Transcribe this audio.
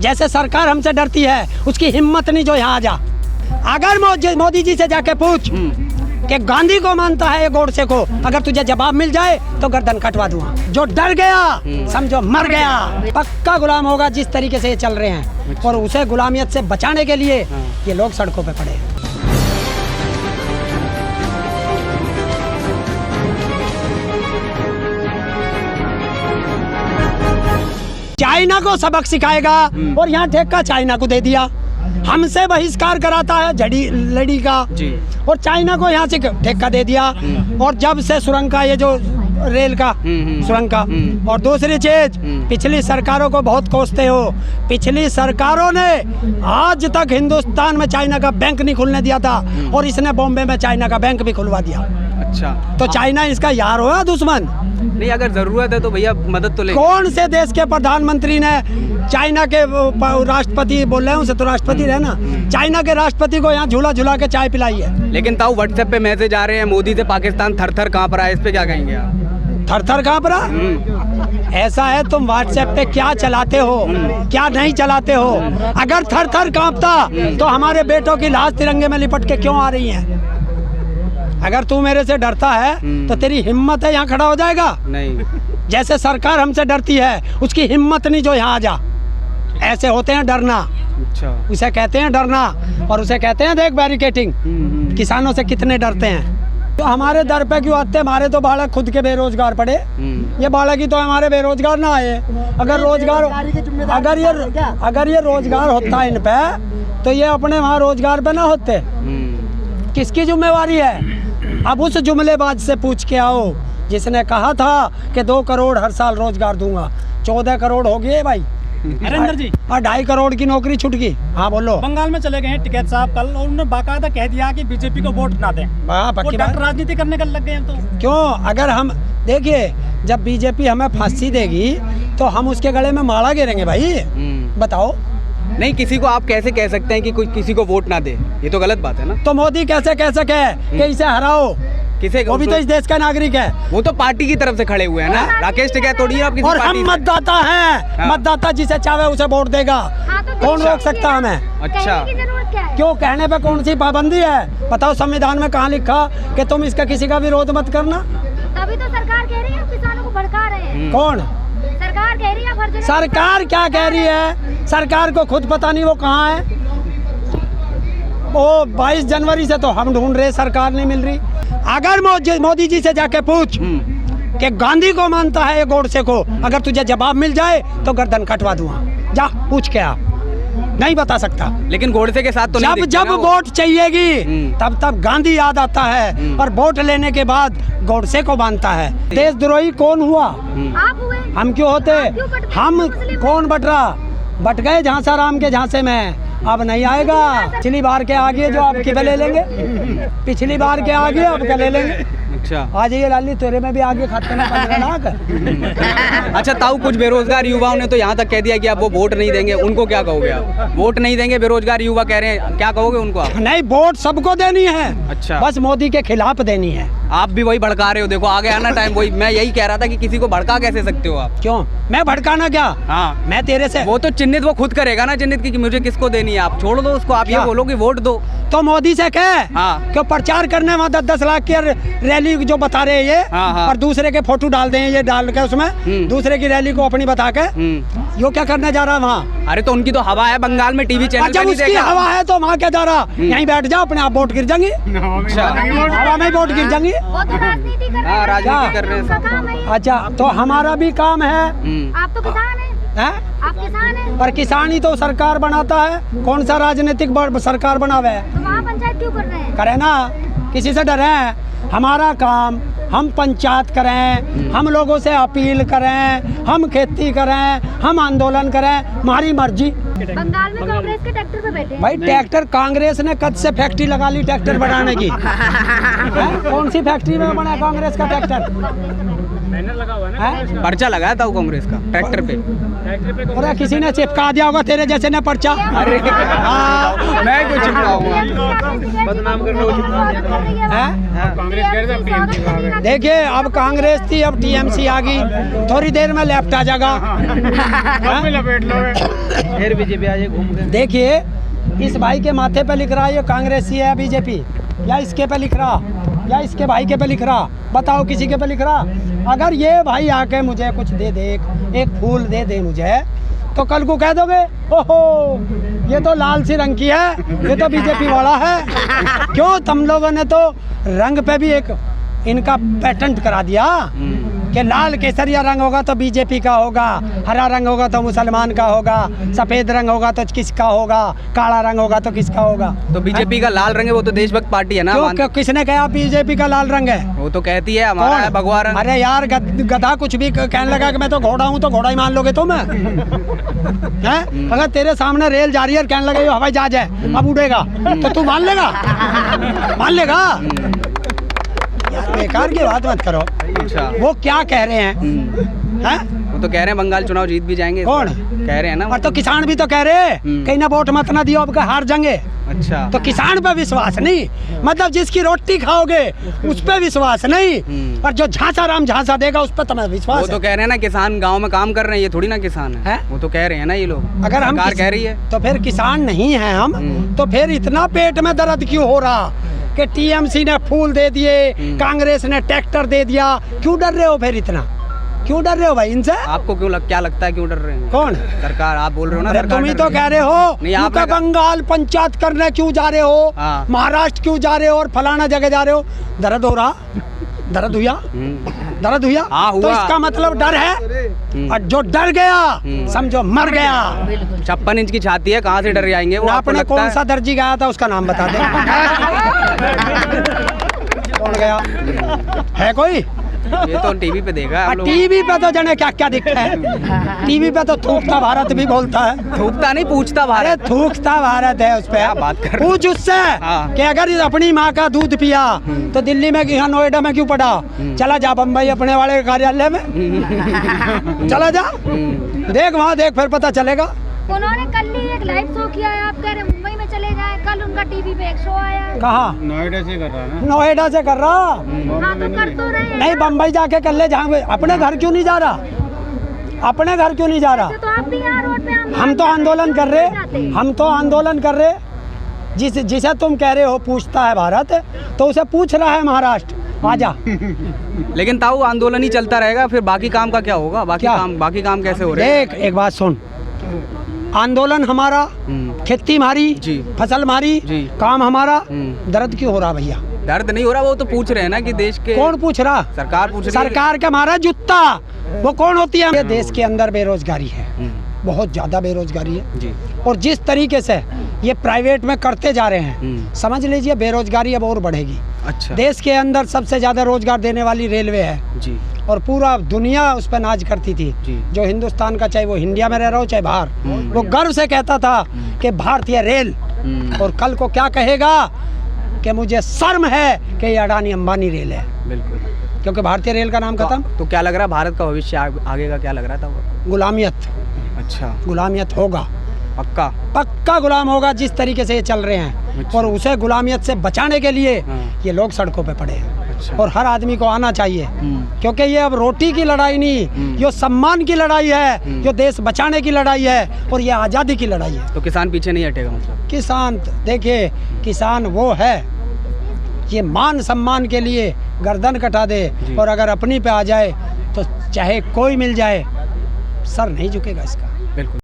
जैसे सरकार हमसे डरती है, उसकी हिम्मत नहीं जो यहाँ आ जा। अगर मोदी जी से जाके पूछ कि गांधी को मानता है या गोडसे को, अगर तुझे जवाब मिल जाए तो गर्दन कटवा दूंगा। जो डर गया समझो मर गया, पक्का गुलाम होगा जिस तरीके से ये चल रहे हैं। और उसे गुलामियत से बचाने के लिए ये लोग सड़कों पे पड़े हैं। चाइना को सबक सिखाएगा और यहाँ ठेका चाइना को दे दिया। हमसे बहिष्कार कराता है झड़ी लड़ी का और चाइना को यहाँ से ठेका दे दिया। और जब से सुरंग का ये जो रेल का सुरंग का, और दूसरी चीज पिछली सरकारों को बहुत कोसते हो। पिछली सरकारों ने आज तक हिंदुस्तान में चाइना का बैंक नहीं खुलने दिया था और इसने बॉम्बे में चाइना का बैंक भी खुलवा दिया। अच्छा, तो चाइना इसका यार हो या दुश्मन? नहीं, अगर जरूरत है तो भैया मदद तो ले। कौन से देश के प्रधानमंत्री ने चाइना के राष्ट्रपति बोल रहे हैं, उसे तो राष्ट्रपति रहे ना, चाइना के राष्ट्रपति को यहाँ झूला झूला के चाय पिलाई है। लेकिन ताऊ व्हाट्सएप पे मैसेज आ रहे हैं मोदी से पाकिस्तान थर थर कांप रहा है, इस पे क्या कहेंगे आप? थर थर कांप रहा? ऐसा है, तुम व्हाट्सएप पे क्या चलाते हो क्या नहीं चलाते हो। अगर थर थर कांपता तो हमारे बेटों की लाश तिरंगे में लिपट के क्यों आ रही है? अगर तू मेरे से डरता है तो तेरी हिम्मत है यहाँ खड़ा हो जाएगा? नहीं। जैसे सरकार हमसे डरती है, उसकी हिम्मत नहीं जो यहाँ आ जा। ऐसे होते हैं डरना। अच्छा, उसे कहते हैं डरना और उसे कहते हैं देख बैरिकेटिंग। किसानों से कितने डरते हैं। तो हमारे दर पे क्यों आते? हमारे तो बालक खुद के बेरोजगार पड़े। ये बालक ही तो हमारे बेरोजगार ना आए। अगर रोजगार अगर ये रोजगार होता इन पे तो ये अपने वहाँ रोजगार पे ना होते। किसकी जिम्मेवारी है? अब उस जुमलेबाज से पूछ के आओ जिसने कहा था कि 2 करोड़ हर साल रोजगार दूंगा। 14 करोड़ हो गए भाई। नरेंद्र जी, 2.5 करोड़ की नौकरी छूट गई। हाँ बोलो। बंगाल में चले गए हैं टिकैत साहब कल, और उन्होंने बाकायदा कह दिया कि बीजेपी को वोट ना दें। पक्की बात। राजनीति करने का लग गए हैं तो क्यों? अगर हम देखिए, जब बीजेपी हमें फांसी देगी तो हम उसके गले में माला गिरेंगे भाई। बताओ। नहीं, किसी को आप कैसे कह सकते हैं कि कोई किसी को वोट ना दे? ये तो गलत बात है ना। तो मोदी कैसे कह सके कि इसे हराओ? किसे? वो भी तो इस देश का नागरिक है। वो तो पार्टी की तरफ से खड़े हुए हैं ना। राकेश टिकैत तोड़ी आप किसी और पार्टी हम मतदाता हैं। हाँ। मतदाता जिसे चाहे उसे वोट देगा। कौन रोक सकता हमें? अच्छा, क्यों? कहने पे कौन सी पाबंदी है? बताओ संविधान में कहाँ लिखा कि तुम इसका किसी का विरोध मत करना? तभी तो सरकार कह रही है किसानों को भड़का रहे हैं। कौन सरकार कह रही है? सरकार क्या कह रही है? सरकार को खुद पता नहीं वो कहाँ है। वो 22 जनवरी से तो हम ढूंढ रहे, सरकार नहीं मिल रही। अगर मोदी जी से जाके पूछ कि गांधी को मानता है या गोडसे को, अगर तुझे जवाब मिल जाए तो गर्दन कटवा दूंगा। जा पूछ के आ। नहीं बता सकता। लेकिन गोडसे के साथ तो नहीं जब वोट चाहिएगी तब गांधी याद आता है, और वोट लेने के बाद गोडसे को मानता है। देशद्रोही कौन हुआ? आप हुए। हम क्यों होते? हम कौन बट रहा? बट गए झांसाराम के झांसे में, अब नहीं आएगा। पिछली बार के आगे जो आपकी ले लेंगे, पिछली बार के आगे अब क्या ले लेंगे। अच्छा, आ जाइए लाली, तेरे में भी आगे खाते ना 15 लाख। अच्छा ताऊ, कुछ बेरोजगार युवाओं ने तो यहाँ तक कह दिया कि आप वो वोट नहीं देंगे। उनको क्या कहोगे आप? वोट नहीं देंगे, बेरोजगार युवा कह रहे हैं, क्या कहोगे उनको आप? नहीं, वोट सबको देनी है। अच्छा, बस मोदी के खिलाफ देनी है। आप भी वही भड़का रहे हो। देखो आगे आना टाइम, वही मैं यही कह रहा था कि किसी को भड़का कैसे सकते हो आप? क्यों? मैं भड़काना क्या? हाँ, मैं तेरे से। वो तो चिन्हित वो खुद करेगा ना, चिन्हित की मुझे किसको देनी है। आप छोड़ दो उसको, आप ये बोलो कि वोट दो। तो मोदी से कह हाँ। क्यों प्रचार करने वहाँ 10-10 लाख की रैली जो बता रहे हैं ये। हाँ। और दूसरे के फोटो डाल दें ये डाल के उसमें, दूसरे की रैली को अपनी बता के यो क्या करने जा रहा है वहाँ? अरे तो उनकी तो हवा है बंगाल में, टीवी चैनल जब उसकी हवा है तो वहाँ क्या जा रहा? यहीं बैठ जाओ, अपने आप वोट गिर जाएंगे। अच्छा, हवा में वोट गिर जाएंगे। वो तो राजनीति कर रहे हैं। राजनीति कर रहे हैं। अच्छा, तो हमारा भी काम है। आप तो किसान हैं। आप किसान हैं। पर किसान ही तो सरकार बनाता है। कौन सा राजनीतिक सरकार बनावे है? तो वहाँ पंचायत क्यों कर रहे हैं? करे ना, किसी से डरे? हमारा काम, हम पंचायत करें, हम लोगों से अपील करें, हम खेती करें, हम आंदोलन करें, हमारी मर्जी। बंगाल में कांग्रेस के ट्रैक्टर पे बैठे हैं। भाई ट्रैक्टर कांग्रेस ने कद से फैक्ट्री लगा ली ट्रैक्टर बनाने की। कौन सी फैक्ट्री में बना कांग्रेस का ट्रैक्टर? बैनर लगा हुआ है ना हैं? कांग्रेस का। पर्चा लगाया था वो कांग्रेस का ट्रैक्टर पे। ट्रैक्टर पे अरे किसी ने चिपका दिया होगा तेरे जैसे ने पर्चा। अरे हाँ। मैं क्यों चिपकाऊंगा? बदनाम करने को हैं? कांग्रेस कह रहे थे टीएमसी का आ गया। देखिए अब कांग्रेस थी, अब टीएमसी आ गई, थोड़ी देर में लेफ्ट आ जाएगा। अब भी लपेट लो। फिर बीजेपी आ जाए घूम के। देखिए इस भाई के माथे पे लिख रहा है ये कांग्रेसी है बीजेपी, या इसके पे लिख रहा, या इसके भाई के पे लिख रहा, बताओ किसी के पे लिख रहा। अगर ये भाई आके मुझे कुछ दे दे, एक फूल दे दे मुझे, तो कल को कह दोगे ओहो ये तो लाल सी रंग की है, ये तो बीजेपी वाला है। क्यों तुम लोगों ने तो रंग पे भी एक इनका पेटेंट करा दिया कि लाल केसरिया रंग होगा तो बीजेपी का होगा, हरा रंग होगा तो मुसलमान का होगा, सफेद रंग होगा तो किसका होगा, काला रंग होगा तो किसका होगा। तो बीजेपी का लाल रंग है, वो तो देशभक्त पार्टी है ना। क्यों किसने कहा बीजेपी का लाल रंग है? वो तो कहती है हमारा है भगवा रंग। अरे यार गधा कुछ भी कहने लगा कि मैं तो घोड़ा हूँ तो घोड़ा ही मान लोगे तुम हैं? अगर तेरे सामने रेल जा रही है और कहने लगा ये हवाई जहाज है अब उड़ेगा तो तू मान लेगा? मान लेगा? यार बेकार की बात मत करो। अच्छा वो क्या कह रहे हैं? हैं? वो तो कह रहे हैं बंगाल चुनाव जीत भी जाएंगे। कौन कह रहे हैं ना? और तो किसान भी तो कह रहे हैं कहीं ना वोट मत ना दियो अब का हार जाएंगे। अच्छा तो किसान पे विश्वास नहीं, मतलब जिसकी रोटी खाओगे उस पे विश्वास नहीं, और जो झांसा राम झांसा देगा उस पे तुम्हें वो विश्वास तो है। कह रहे हैं ना किसान गांव में काम कर रहे हैं, ये थोड़ी ना किसान है। हैं? वो तो कह रहे हैं ना ये लोग, अगर हम सरकार कह रही है। तो फिर किसान नहीं है हम, तो फिर इतना पेट में दर्द क्यों हो रहा कि टीएमसी ने फूल दे दिए, कांग्रेस ने ट्रैक्टर दे दिया? क्यों डर रहे हो फिर इतना? क्यों डर रहे हो भाई इनसे? आपको क्या लगता है क्यों डर रहे हैं? कौन? सरकार। आप बोल रहे हो ना अरे सरकार तुम ही डर तो रही है। कह रहे हो नहीं, क्यों आपने का बंगाल पंचायत करने क्यों जा रहे हो, हाँ। महाराष्ट्र क्यों जा रहे हो और फलाना जगह जा रहे हो? दर्द हो रहा? दर्द हुआ? दर्द हुआ? हाँ, तो हुआ। इसका मतलब डर है, और जो डर गया समझो मर गया। 56 इंच की छाती है, कहाँ से डर जाएंगे वो? आपको आपने लगता कौन है? सा दर्जी गाया था उसका नाम बता दे। कौन गया है कोई? ये तो टीवी पे देखा है आप लोगों ने। टीवी पे तो जने क्या क्या दिखता है, टीवी पे तो थूकता भारत भी बोलता है। थूकता नहीं, पूछता अरे भारत। थूकता भारत है उस पे। क्या बात कर रहे हो? पूछ उससे हाँ। कि अगर अपनी माँ का दूध पिया तो दिल्ली में यहाँ नोएडा में क्यों पड़ा? चला जा बम्बई अपने वाले कार्यालय में, चला जा देख वहाँ देख, फिर पता चलेगा। उन्होंने कल ही एक लाइव शो किया है, आप कह रहे मुंबई में चले जाए, कल उनका टीवी पे एक शो आया है। कहाँ? नोएडा से कर रहा है ना। नोएडा से कर रहा? हाँ तो कर तो रहे हैं नहीं ना। बम्बई जाके कर ले, जहाँ अपने घर क्यों नहीं जा रहा? अपने घर क्यों नहीं जा रहा? तो आप भी यहाँ रोड पे हम तो आंदोलन कर रहे, हम तो आंदोलन कर रहे। जिसे तुम कह रहे हो पूछता है भारत, तो उसे पूछ रहा है महाराष्ट्र, आजा। लेकिन ताऊ आंदोलन ही चलता रहेगा, फिर बाकी काम का क्या होगा? क्या? बाकी काम कैसे हो रहे हैं? देख एक बात सुन, आंदोलन हमारा, खेती हमारी, जी। फसल हमारी, जी। काम हमारा, दर्द क्यों हो रहा भैया? दर्द नहीं हो रहा, वो तो पूछ रहे हैं ना कि देश के। कौन पूछ रहा? सरकार पूछ रही है। सरकार का हमारा जूता, वो कौन होती है? ये देश के अंदर बेरोजगारी है, बहुत ज्यादा बेरोजगारी है, जी। और जिस तरीके से ये प्राइवेट में करते जा रहे हैं, समझ लीजिए बेरोजगारी अब और बढ़ेगी। अच्छा। देश के अंदर सबसे ज्यादा रोजगार देने वाली रेलवे है, जी। और पूरा दुनिया उस पर नाज करती थी। जी। जो हिंदुस्तान का, चाहे वो इंडिया में रह रहा हो चाहे बाहर, वो गर्व से कहता था कि भारतीय रेल, और कल को क्या कहेगा कि मुझे शर्म है कि ये अडानी अंबानी रेल है, बिल्कुल। क्योंकि भारतीय रेल का नाम खत्म। तो क्या लग रहा है भारत का भविष्य आगे का क्या लग रहा था? गुलामियत, अच्छा, गुलामियत होगा, पक्का। पक्का गुलाम होगा जिस तरीके से ये चल रहे हैं। अच्छा। और उसे गुलामियत से बचाने के लिए हाँ। ये लोग सड़कों पे पड़े हैं। अच्छा। और हर आदमी को आना चाहिए, क्योंकि ये अब रोटी की लड़ाई नहीं, ये सम्मान की लड़ाई है, ये देश बचाने की लड़ाई है, और ये आज़ादी की लड़ाई है। तो किसान पीछे नहीं हटेगा मतलब? किसान देखिए, किसान वो है ये मान सम्मान के लिए गर्दन कटा दे, और अगर अपनी पे आ जाए तो चाहे कोई मिल जाए सर नहीं झुकेगा इसका। बिल्कुल।